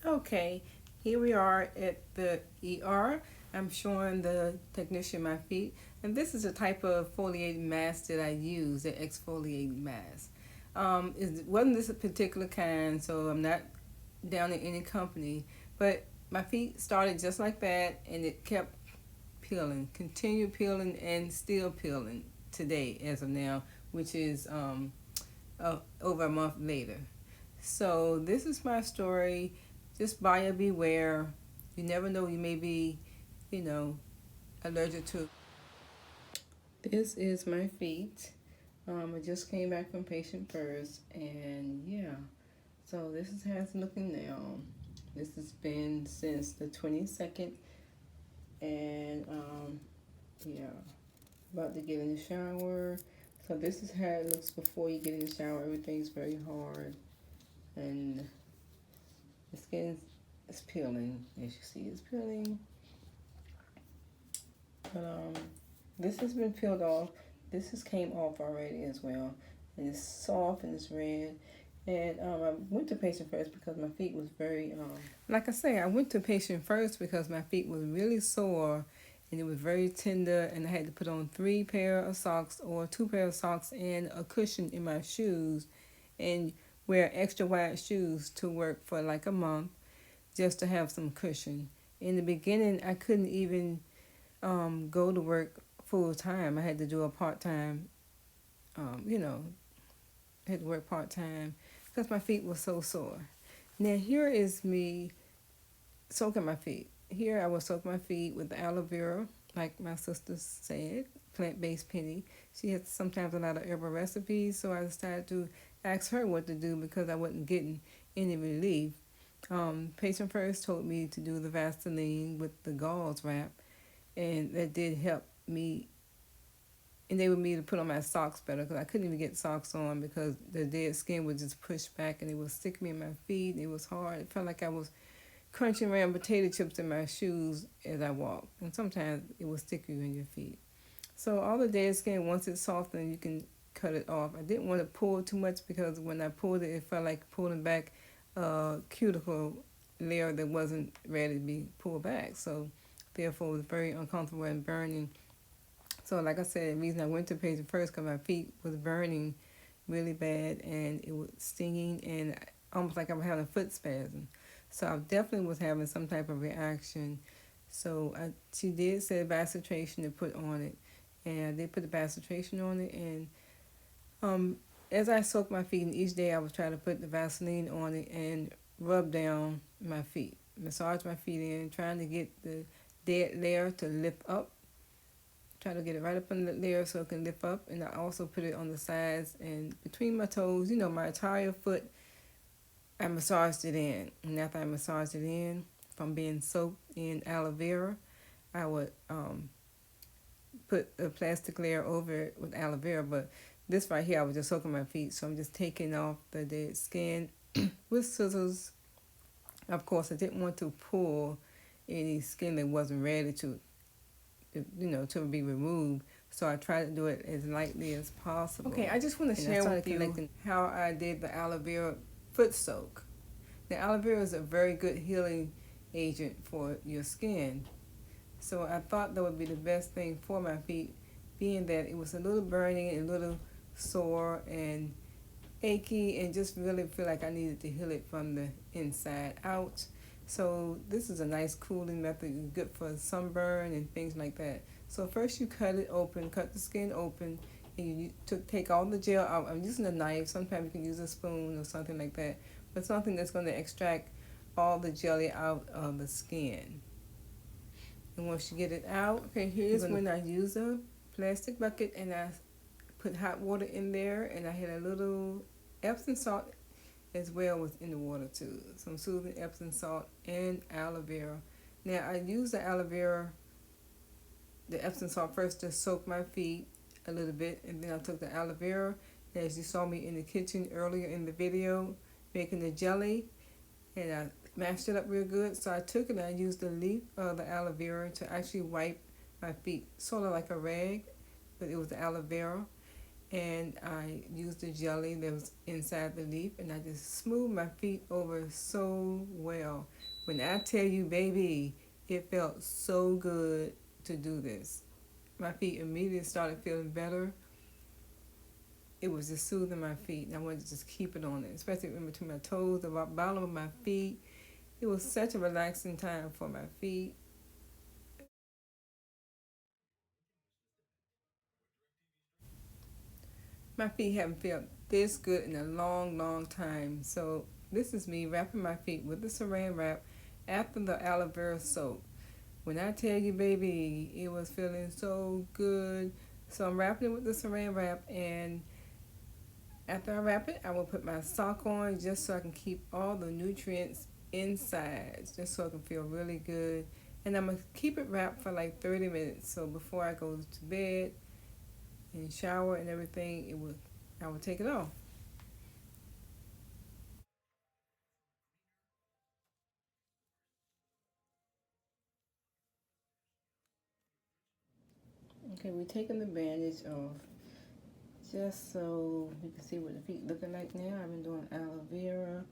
Okay, here we are at the ER. I'm showing the technician my feet, and this is a type of foliating mask that I use, the exfoliating mask. It wasn't this particular kind, so I'm not down in any company, but my feet started just like that, and it kept peeling, continued peeling, and still peeling today as of now, which is over a month later. So this is my story. Just buyer beware. You never know, you may be, you know, allergic to. This is my feet. I just came back from patient first, and yeah. So this is how it's looking now. This has been since the 22nd, and yeah, about to get in the shower. So this is how it looks before you get in the shower. Everything's very hard, and the skin is peeling. As you see, it's peeling. But this has been peeled off. This has came off already as well. And it's soft and it's red. And I went to patient first because my feet was very like I say, I went to patient first because my feet was really sore and it was very tender, and I had to put on 3 pair of socks or 2 pair of socks and a cushion in my shoes and wear extra wide shoes to work for like a month just to have some cushion. In the beginning, I couldn't even go to work full time. I had to do a part time, you know, I had to work part time because my feet were so sore. Now here is me soaking my feet. Here I will soak my feet with aloe vera, like my sister said, plant-based penny. She has sometimes a lot of herbal recipes, so I decided to ask her what to do because I wasn't getting any relief. Patient first told me to do the Vaseline with the gauze wrap, and that did help me enable me to put on my socks better because I couldn't even get socks on because the dead skin would just push back and it would stick me in my feet and it was hard. It felt like I was crunching around potato chips in my shoes as I walked, and sometimes it would stick you in your feet. So all the dead skin, once it's softened, you can cut it off. I didn't want to pull too much because when I pulled it, it felt like pulling back a cuticle layer that wasn't ready to be pulled back. So therefore, it was very uncomfortable and burning. So like I said, the reason I went to patient first because my feet was burning really bad and it was stinging and almost like I was having a foot spasm. So I definitely was having some type of reaction. So she did say vasodilation to put on it, and I did put the vasodilation on it. And as I soaked my feet, and each day I was trying to put the Vaseline on it and rub down my feet, massage my feet in, trying to get the dead layer to lift up. Try to get it right up on the layer so it can lift up, and I also put it on the sides and between my toes. You know, my entire foot. I massaged it in, and after I massaged it in, from being soaked in aloe vera, I would put a plastic layer over it with aloe vera. But this right here, I was just soaking my feet, so I'm just taking off the dead skin with scissors. Of course, I didn't want to pull any skin that wasn't ready to to be removed. So I tried to do it as lightly as possible. Okay, I just want to share with you how I did the aloe vera foot soak. The aloe vera is a very good healing agent for your skin. So I thought that would be the best thing for my feet, being that it was a little burning and a little sore and achy and just really feel like I needed to heal it from the inside out. So this is a nice cooling method, good for sunburn and things like that. So first you cut it open, cut the skin open, and you take all the gel out. I'm using a knife. Sometimes you can use a spoon or something like that, but something that's going to extract all the jelly out of the skin. And once you get it out, okay, here's when I use a plastic bucket and I put hot water in there, and I had a little Epsom salt as well was in the water too. Some soothing Epsom salt and aloe vera. Now I use the aloe vera, the Epsom salt first to soak my feet a little bit, and then I took the aloe vera, as you saw me in the kitchen earlier in the video, making the jelly, and I mashed it up real good. So I took it and I used the leaf of the aloe vera to actually wipe my feet, sort of like a rag, but it was the aloe vera. and I used the jelly that was inside the leaf, and I just smoothed my feet over so well. When I tell you, baby, it felt so good to do this. My feet immediately started feeling better. It was just soothing my feet, and I wanted to just keep it on it, especially in between my toes, the bottom of my feet. It was such a relaxing time for my feet. My feet haven't felt this good in a long, long time. So this is me wrapping my feet with the saran wrap after the aloe vera soak. When I tell you, baby, it was feeling so good. So I'm wrapping it with the saran wrap, and after I wrap it, I will put my sock on just so I can keep all the nutrients inside, just so I can feel really good. And I'm going to keep it wrapped for like 30 minutes. So before I go to bed and shower and everything, I will take it off. Okay, we're taking the bandage off just so you can see what the feet looking like now. I've been doing aloe vera,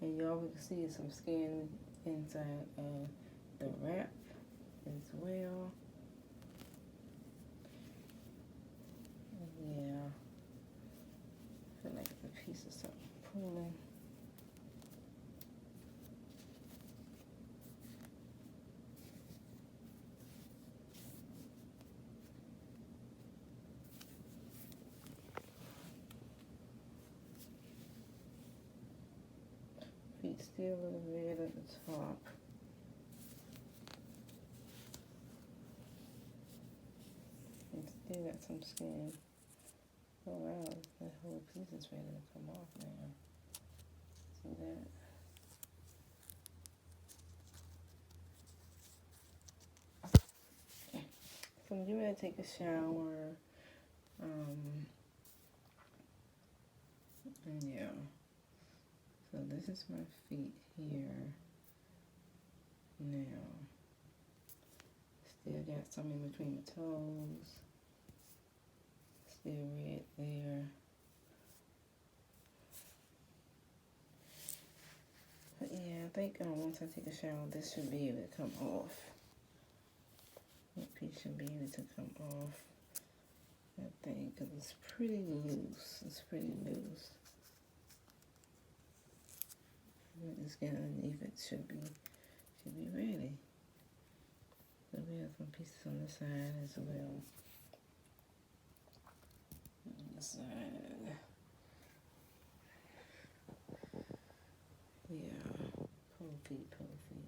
and y'all can see some skin inside of the wrap as well. Yeah, I feel like it's a piece of something pulling. Feet still a little red at the top. And still got some skin. Oh wow, that whole piece is ready to come off now. See that? So I'm getting ready to take a shower. And yeah. So this is my feet here now. Still got some in between the toes. Still red there. But yeah, I think once I take a shower, this should be able to come off. That piece should be able to come off. I think, because it's pretty loose. It's pretty loose. The skin underneath it should be ready. So we have some pieces on the side as well. On the side. Yeah. Pull feet, pull feet.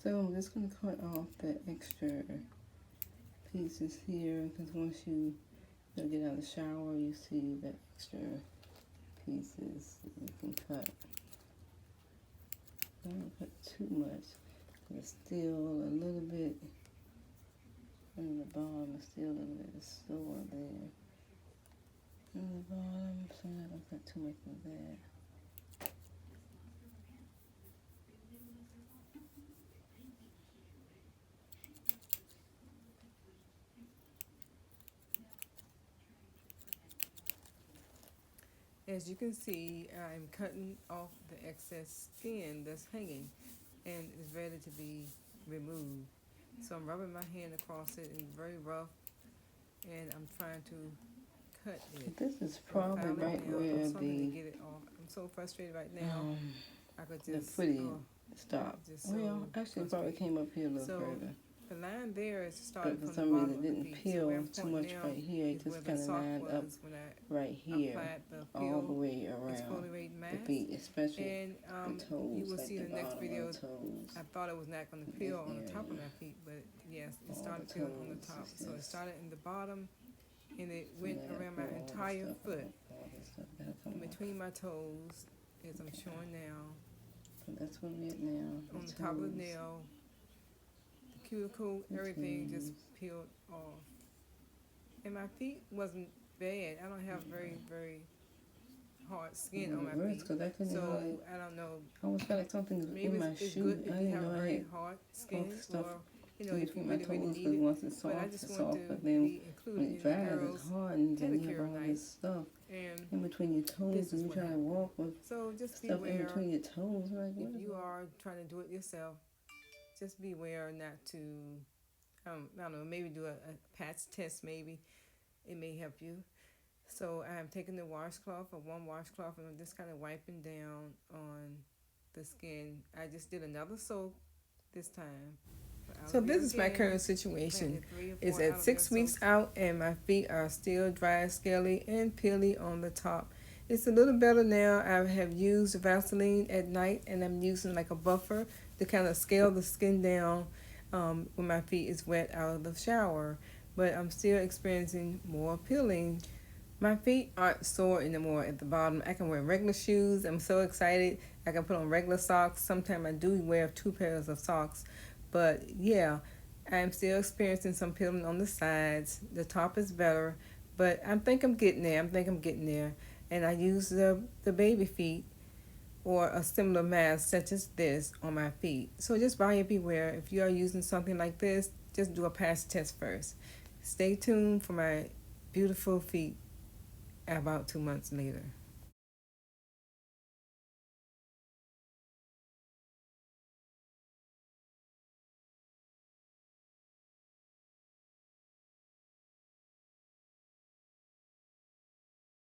So I'm just going to cut off the extra pieces here, because once you get out of the shower, you see the extra pieces that you can cut. Don't cut too much. There's still a little bit on the bottom. There's still a little bit of sore there. On the bottom, so I'm not going to cut too much of that. As you can see, I'm cutting off the excess skin that's hanging and is ready to be removed. So I'm rubbing my hand across it, and it's very rough, and I'm trying to cut it. This is probably right where I'm the get it off. I'm so frustrated right now. I could just the footy stop. Well, actually, it probably came up here a little further. The line there is but started for from some the reason bottom it of the didn't feet. So where peel I'm too pointing much now right here. It is where just the kind of sock lined up was when right I here, applied the all the peel way around exfoliating the mask. feet, especially And the you toes, will like see the the next bottom of video. the toes, I thought it was not going to this peel on the top of area, my feet, but yes, it all started the peeling on the toes. top. It's So it just started in the bottom and it went let around go my all the entire stuff foot. out, all this stuff gotta come In off. between my toes, as I'm Okay. showing now, So that's where we're at now. on The the top of the toes, nail, the cuticle, the everything just toes. peeled off. And my feet wasn't bad. I don't have very, very hard skin on my Reverse, feet. because I couldn't hardly. So I don't know. I almost felt like something was Maybe in my it's shoe. good I if you didn't have know I very had hard all the skin, stuff or in if you between my really, really toes need because it. once it's But I soft, just it's want soft. to But then be when included it in the dries, it girls' hardens, and you have pedicure all night. this stuff And in between your toes, this and is you're what trying to happened. walk with So just stuff in beware between your toes. Like, if what is you that? are trying to do it yourself. Just beware not to, I don't know, maybe do a patch test. Maybe it may help you. So I'm taking the washcloth, or one washcloth, and I'm just kind of wiping down on the skin. I just did another soak this time. So this is my current situation. It's at 6 weeks out, and my feet are still dry, scaly, and peely on the top. It's a little better now. I have used Vaseline at night, and I'm using like a buffer to kind of scale the skin down when my feet is wet out of the shower. But I'm still experiencing more peeling. My feet aren't sore anymore at the bottom. I can wear regular shoes. I'm so excited. I can put on regular socks. Sometimes I do wear 2 pairs of socks. But yeah, I'm still experiencing some peeling on the sides. The top is better. But I think I'm getting there. And I use the baby feet or a similar mask such as this on my feet. So just buyer beware. If you are using something like this, just do a patch test first. Stay tuned for my beautiful feet about 2 months later.